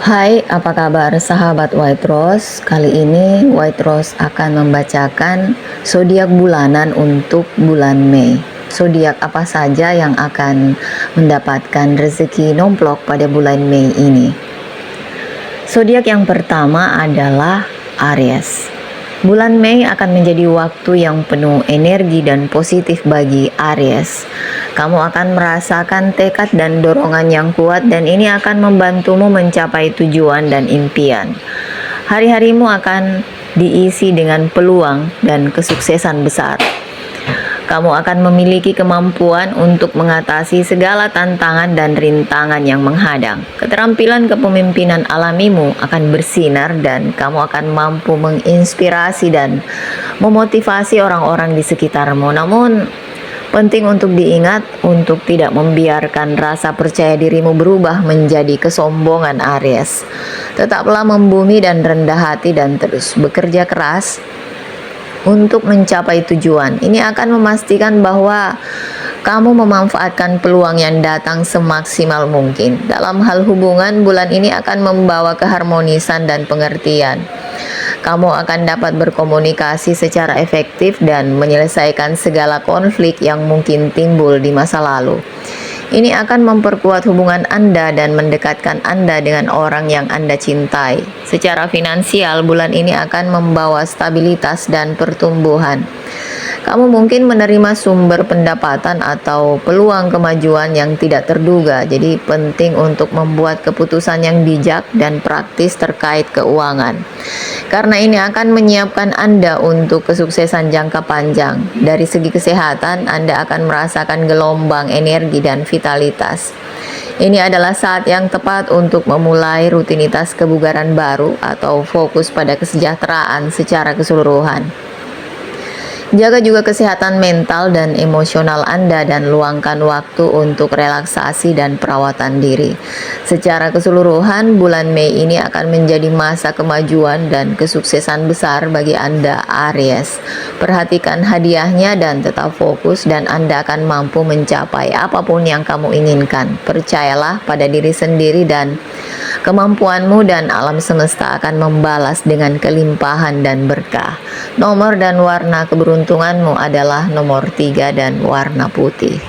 Hai, apa kabar sahabat White Rose? Kali ini White Rose akan membacakan zodiak bulanan untuk bulan Mei. Zodiak apa saja yang akan mendapatkan rezeki nomplok pada bulan Mei ini? Zodiak yang pertama adalah Aries. Bulan Mei akan menjadi waktu yang penuh energi dan positif bagi Aries. Kamu akan merasakan tekad dan dorongan yang kuat, dan ini akan membantumu mencapai tujuan dan impian. Hari-harimu akan diisi dengan peluang dan kesuksesan besar. Kamu akan memiliki kemampuan untuk mengatasi segala tantangan dan rintangan yang menghadang. Keterampilan kepemimpinan alamimu akan bersinar, dan kamu akan mampu menginspirasi dan memotivasi orang-orang di sekitarmu. Namun, penting untuk diingat untuk tidak membiarkan rasa percaya dirimu berubah menjadi kesombongan Aries. Tetaplah membumi dan rendah hati, dan terus bekerja keras untuk mencapai tujuan. Ini akan memastikan bahwa kamu memanfaatkan peluang yang datang semaksimal mungkin. Dalam hal hubungan, bulan ini akan membawa keharmonisan dan pengertian. Kamu akan dapat berkomunikasi secara efektif dan menyelesaikan segala konflik yang mungkin timbul di masa lalu. Ini akan memperkuat hubungan Anda dan mendekatkan Anda dengan orang yang Anda cintai. Secara finansial, bulan ini akan membawa stabilitas dan pertumbuhan. Kamu mungkin menerima sumber pendapatan atau peluang kemajuan yang tidak terduga. Jadi penting untuk membuat keputusan yang bijak dan praktis terkait keuangan. Karena ini akan menyiapkan Anda untuk kesuksesan jangka panjang. Dari segi kesehatan, Anda akan merasakan gelombang energi dan vitalitas. Ini adalah saat yang tepat untuk memulai rutinitas kebugaran baru atau fokus pada kesejahteraan secara keseluruhan. Jaga juga kesehatan mental dan emosional Anda, dan luangkan waktu untuk relaksasi dan perawatan diri. Secara keseluruhan, bulan Mei ini akan menjadi masa kemajuan dan kesuksesan besar bagi Anda, Aries. Perhatikan hadiahnya dan tetap fokus, dan Anda akan mampu mencapai apapun yang kamu inginkan. Percayalah pada diri sendiri, dan kemampuanmu dan alam semesta akan membalas dengan kelimpahan dan berkah. Nomor dan warna keberuntunganmu adalah nomor 3 dan warna putih.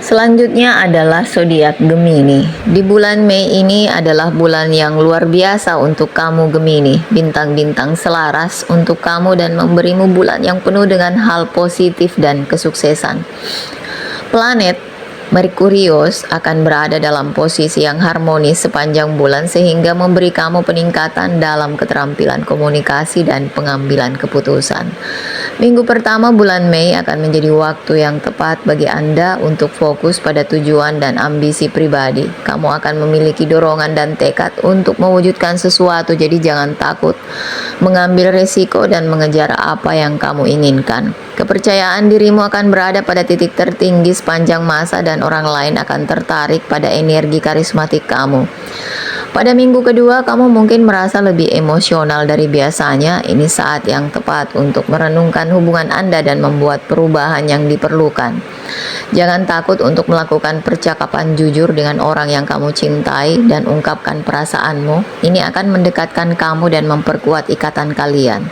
Selanjutnya adalah zodiak Gemini. Di bulan Mei ini adalah bulan yang luar biasa untuk kamu Gemini. Bintang-bintang selaras untuk kamu dan memberimu bulan yang penuh dengan hal positif dan kesuksesan. Planet Merkurius akan berada dalam posisi yang harmonis sepanjang bulan, sehingga memberi kamu peningkatan dalam keterampilan komunikasi dan pengambilan keputusan. Minggu pertama bulan Mei akan menjadi waktu yang tepat bagi Anda untuk fokus pada tujuan dan ambisi pribadi. Kamu akan memiliki dorongan dan tekad untuk mewujudkan sesuatu, jadi jangan takut mengambil resiko dan mengejar apa yang kamu inginkan. Kepercayaan dirimu akan berada pada titik tertinggi sepanjang masa, dan orang lain akan tertarik pada energi karismatik kamu. Pada minggu kedua, kamu mungkin merasa lebih emosional dari biasanya. Ini saat yang tepat untuk merenungkan hubungan Anda dan membuat perubahan yang diperlukan. Jangan takut untuk melakukan percakapan jujur dengan orang yang kamu cintai dan ungkapkan perasaanmu. Ini akan mendekatkan kamu dan memperkuat ikatan kalian.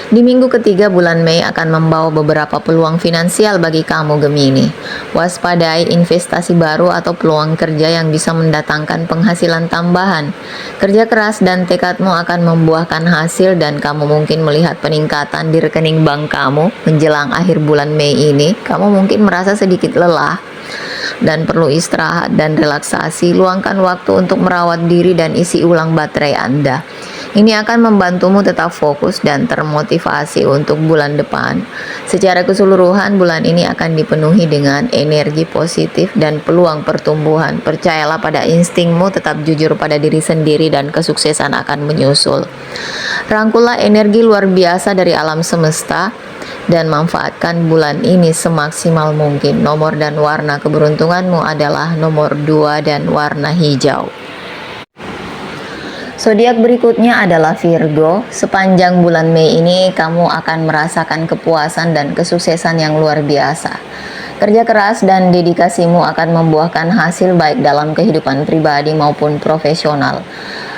Di minggu ketiga bulan Mei akan membawa beberapa peluang finansial bagi kamu Gemini. Waspadai investasi baru atau peluang kerja yang bisa mendatangkan penghasilan tambahan. Kerja keras dan tekadmu akan membuahkan hasil, dan kamu mungkin melihat peningkatan di rekening bank kamu menjelang akhir bulan Mei ini. Kamu mungkin merasa sedikit lelah dan perlu istirahat dan relaksasi. Luangkan waktu untuk merawat diri dan isi ulang baterai Anda. Ini akan membantumu tetap fokus dan termotivasi untuk bulan depan. Secara keseluruhan, bulan ini akan dipenuhi dengan energi positif dan peluang pertumbuhan. Percayalah pada instingmu, tetap jujur pada diri sendiri, dan kesuksesan akan menyusul. Rangkullah energi luar biasa dari alam semesta dan manfaatkan bulan ini semaksimal mungkin. Nomor dan warna keberuntunganmu adalah nomor 2 dan warna hijau. Zodiak berikutnya adalah Virgo. Sepanjang bulan Mei ini kamu akan merasakan kepuasan dan kesuksesan yang luar biasa. Kerja keras dan dedikasimu akan membuahkan hasil baik dalam kehidupan pribadi maupun profesional.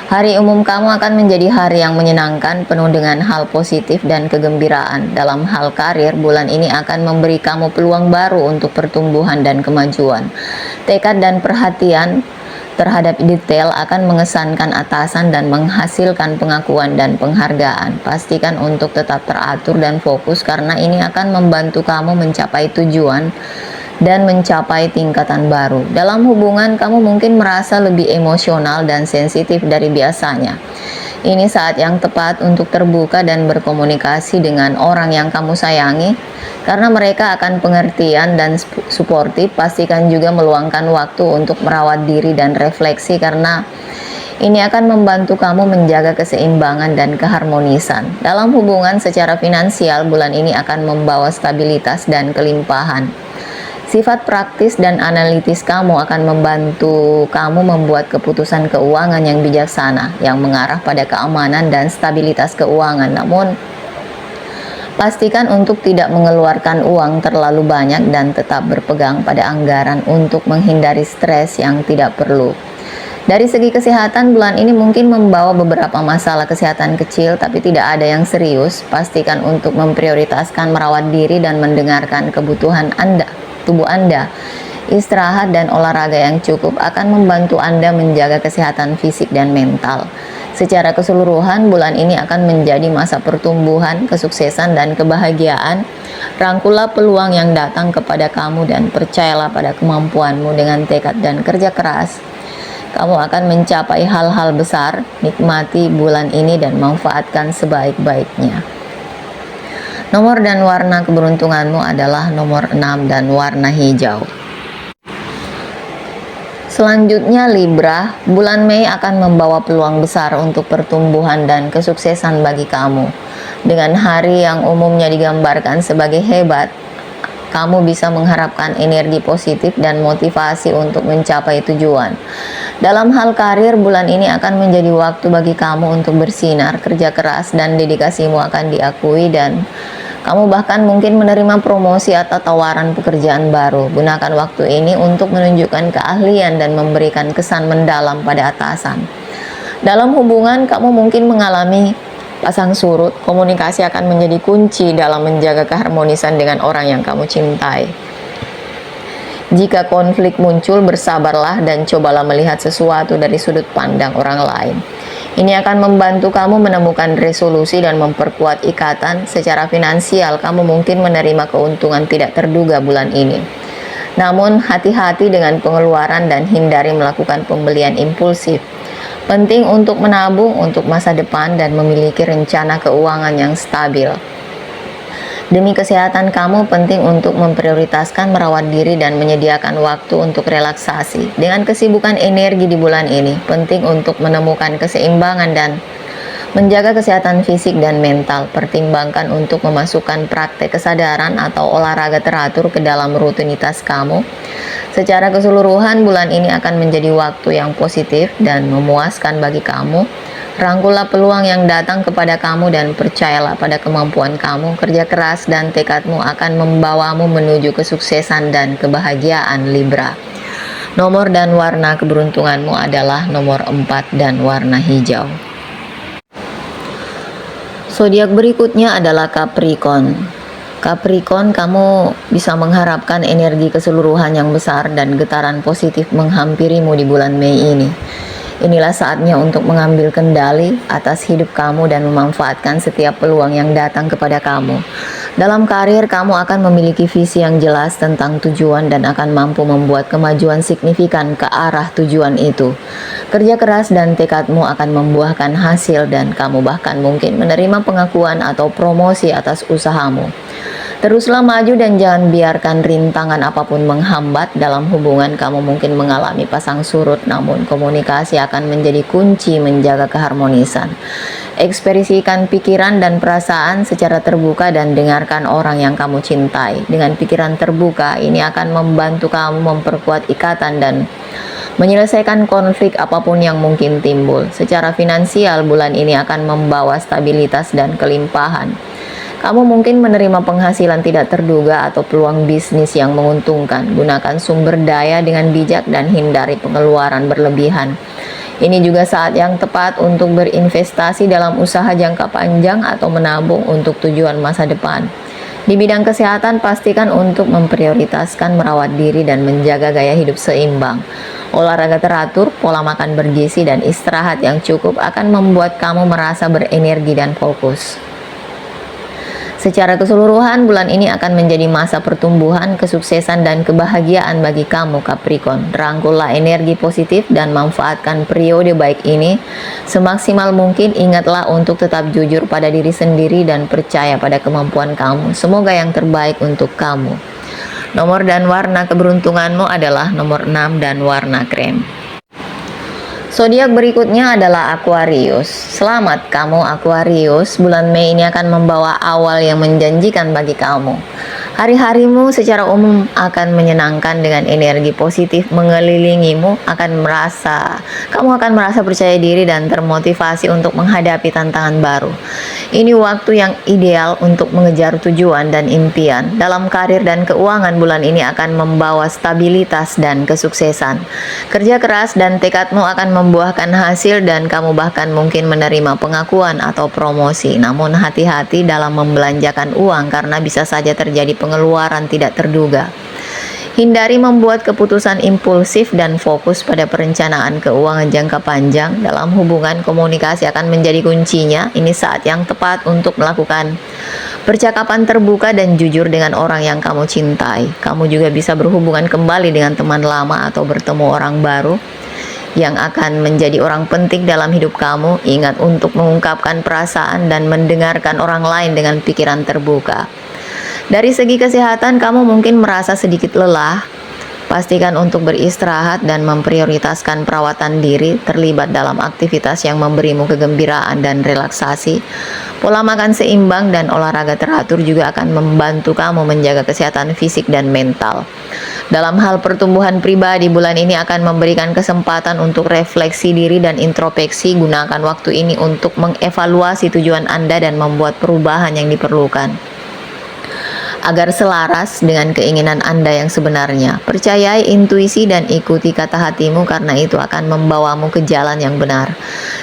Hari umum kamu akan menjadi hari yang menyenangkan, penuh dengan hal positif dan kegembiraan. Dalam hal karir, bulan ini akan memberi kamu peluang baru untuk pertumbuhan dan kemajuan. Tekad dan perhatian terhadap detail akan mengesankan atasan dan menghasilkan pengakuan dan penghargaan. Pastikan untuk tetap teratur dan fokus karena ini akan membantu kamu mencapai tujuan dan mencapai tingkatan baru. Dalam hubungan, kamu mungkin merasa lebih emosional dan sensitif dari biasanya. Ini saat yang tepat untuk terbuka dan berkomunikasi dengan orang yang kamu sayangi, karena mereka akan pengertian dan suportif. Pastikan juga meluangkan waktu untuk merawat diri dan refleksi, karena ini akan membantu kamu menjaga keseimbangan dan keharmonisan. Dalam hubungan secara finansial, bulan ini akan membawa stabilitas dan kelimpahan. Sifat praktis dan analitis kamu akan membantu kamu membuat keputusan keuangan yang bijaksana, yang mengarah pada keamanan dan stabilitas keuangan. Namun, pastikan untuk tidak mengeluarkan uang terlalu banyak dan tetap berpegang pada anggaran untuk menghindari stres yang tidak perlu. Dari segi kesehatan, bulan ini mungkin membawa beberapa masalah kesehatan kecil, tapi tidak ada yang serius. Pastikan untuk memprioritaskan merawat diri dan mendengarkan kebutuhan tubuh Anda. Istirahat dan olahraga yang cukup akan membantu Anda menjaga kesehatan fisik dan mental. Secara keseluruhan, bulan ini akan menjadi masa pertumbuhan, kesuksesan, dan kebahagiaan. Rangkullah peluang yang datang kepada kamu dan percayalah pada kemampuanmu. Dengan tekad dan kerja keras, kamu akan mencapai hal-hal besar. Nikmati bulan ini dan manfaatkan sebaik-baiknya. Nomor dan warna keberuntunganmu adalah nomor 6 dan warna hijau. Selanjutnya Libra, bulan Mei akan membawa peluang besar untuk pertumbuhan dan kesuksesan bagi kamu. Dengan hari yang umumnya digambarkan sebagai hebat, kamu bisa mengharapkan energi positif dan motivasi untuk mencapai tujuan. Dalam hal karir, bulan ini akan menjadi waktu bagi kamu untuk bersinar. Kerja keras dan dedikasimu akan diakui dan kamu bahkan mungkin menerima promosi atau tawaran pekerjaan baru. Gunakan waktu ini untuk menunjukkan keahlian dan memberikan kesan mendalam pada atasan. Dalam hubungan, kamu mungkin mengalami pasang surut. Komunikasi akan menjadi kunci dalam menjaga keharmonisan dengan orang yang kamu cintai. Jika konflik muncul, bersabarlah dan cobalah melihat sesuatu dari sudut pandang orang lain. Ini akan membantu kamu menemukan resolusi dan memperkuat ikatan. Secara finansial, kamu mungkin menerima keuntungan tidak terduga bulan ini. Namun, hati-hati dengan pengeluaran dan hindari melakukan pembelian impulsif. Penting untuk menabung untuk masa depan dan memiliki rencana keuangan yang stabil. Demi kesehatan kamu, penting untuk memprioritaskan merawat diri dan menyediakan waktu untuk relaksasi. Dengan kesibukan energi di bulan ini, penting untuk menemukan keseimbangan dan menjaga kesehatan fisik dan mental. Pertimbangkan untuk memasukkan praktek kesadaran atau olahraga teratur ke dalam rutinitas kamu. Secara keseluruhan, bulan ini akan menjadi waktu yang positif dan memuaskan bagi kamu. Rangkullah peluang yang datang kepada kamu dan percayalah pada kemampuan kamu. Kerja keras dan tekadmu akan membawamu menuju kesuksesan dan kebahagiaan Libra. Nomor dan warna keberuntunganmu adalah nomor 4 dan warna hijau. Zodiak berikutnya adalah Capricorn. Capricorn, kamu bisa mengharapkan energi keseluruhan yang besar dan getaran positif menghampirimu di bulan Mei ini. Inilah saatnya untuk mengambil kendali atas hidup kamu dan memanfaatkan setiap peluang yang datang kepada kamu. Dalam karir, kamu akan memiliki visi yang jelas tentang tujuan dan akan mampu membuat kemajuan signifikan ke arah tujuan itu. Kerja keras dan tekadmu akan membuahkan hasil dan kamu bahkan mungkin menerima pengakuan atau promosi atas usahamu. Teruslah maju dan jangan biarkan rintangan apapun menghambat. Dalam hubungan, kamu mungkin mengalami pasang surut, namun komunikasi akan menjadi kunci menjaga keharmonisan. Ekspresikan pikiran dan perasaan secara terbuka dan dengarkan orang yang kamu cintai. Dengan pikiran terbuka, ini akan membantu kamu memperkuat ikatan dan menyelesaikan konflik apapun yang mungkin timbul. Secara finansial, bulan ini akan membawa stabilitas dan kelimpahan. Kamu mungkin menerima penghasilan tidak terduga atau peluang bisnis yang menguntungkan. Gunakan sumber daya dengan bijak dan hindari pengeluaran berlebihan. Ini juga saat yang tepat untuk berinvestasi dalam usaha jangka panjang atau menabung untuk tujuan masa depan. Di bidang kesehatan, pastikan untuk memprioritaskan merawat diri dan menjaga gaya hidup seimbang. Olahraga teratur, pola makan bergizi, dan istirahat yang cukup akan membuat kamu merasa berenergi dan fokus. Secara keseluruhan, bulan ini akan menjadi masa pertumbuhan, kesuksesan, dan kebahagiaan bagi kamu, Capricorn. Rangkullah energi positif dan manfaatkan periode baik ini semaksimal mungkin. Ingatlah untuk tetap jujur pada diri sendiri dan percaya pada kemampuan kamu. Semoga yang terbaik untuk kamu. Nomor dan warna keberuntunganmu adalah nomor 6 dan warna krem. Zodiak berikutnya adalah Aquarius. Selamat kamu Aquarius, bulan Mei ini akan membawa awal yang menjanjikan bagi kamu. Hari-harimu secara umum akan menyenangkan dengan energi positif mengelilingimu, kamu akan merasa percaya diri dan termotivasi untuk menghadapi tantangan baru. Ini waktu yang ideal untuk mengejar tujuan dan impian. Dalam karir dan keuangan, bulan ini akan membawa stabilitas dan kesuksesan. Kerja keras dan tekadmu akan membuahkan hasil dan kamu bahkan mungkin menerima pengakuan atau promosi. Namun hati-hati dalam membelanjakan uang karena bisa saja terjadi pengeluaran tidak terduga. Hindari membuat keputusan impulsif dan fokus pada perencanaan keuangan jangka panjang. Dalam hubungan, komunikasi akan menjadi kuncinya. Ini saat yang tepat untuk melakukan percakapan terbuka dan jujur dengan orang yang kamu cintai. Kamu juga bisa berhubungan kembali dengan teman lama atau bertemu orang baru yang akan menjadi orang penting dalam hidup kamu. Ingat untuk mengungkapkan perasaan dan mendengarkan orang lain dengan pikiran terbuka. Dari segi kesehatan, kamu mungkin merasa sedikit lelah. Pastikan untuk beristirahat dan memprioritaskan perawatan diri. Terlibat dalam aktivitas yang memberimu kegembiraan dan relaksasi. Pola makan seimbang dan olahraga teratur juga akan membantu kamu menjaga kesehatan fisik dan mental. Dalam hal pertumbuhan pribadi, bulan ini akan memberikan kesempatan untuk refleksi diri dan introspeksi. Gunakan waktu ini untuk mengevaluasi tujuan Anda dan membuat perubahan yang diperlukan agar selaras dengan keinginan Anda yang sebenarnya. Percayai intuisi dan ikuti kata hatimu karena itu akan membawamu ke jalan yang benar.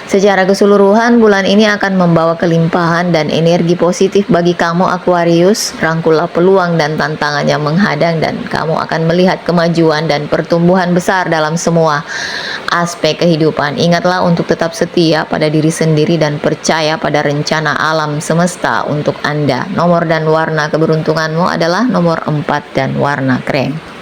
Secara keseluruhan, bulan ini akan membawa kelimpahan dan energi positif bagi kamu Aquarius. Rangkullah peluang dan tantangan yang menghadang dan kamu akan melihat kemajuan dan pertumbuhan besar dalam semua aspek kehidupan. Ingatlah untuk tetap setia pada diri sendiri dan percaya pada rencana alam semesta untuk Anda. Nomor dan warna keberuntunganmu adalah nomor 4 dan warna krem.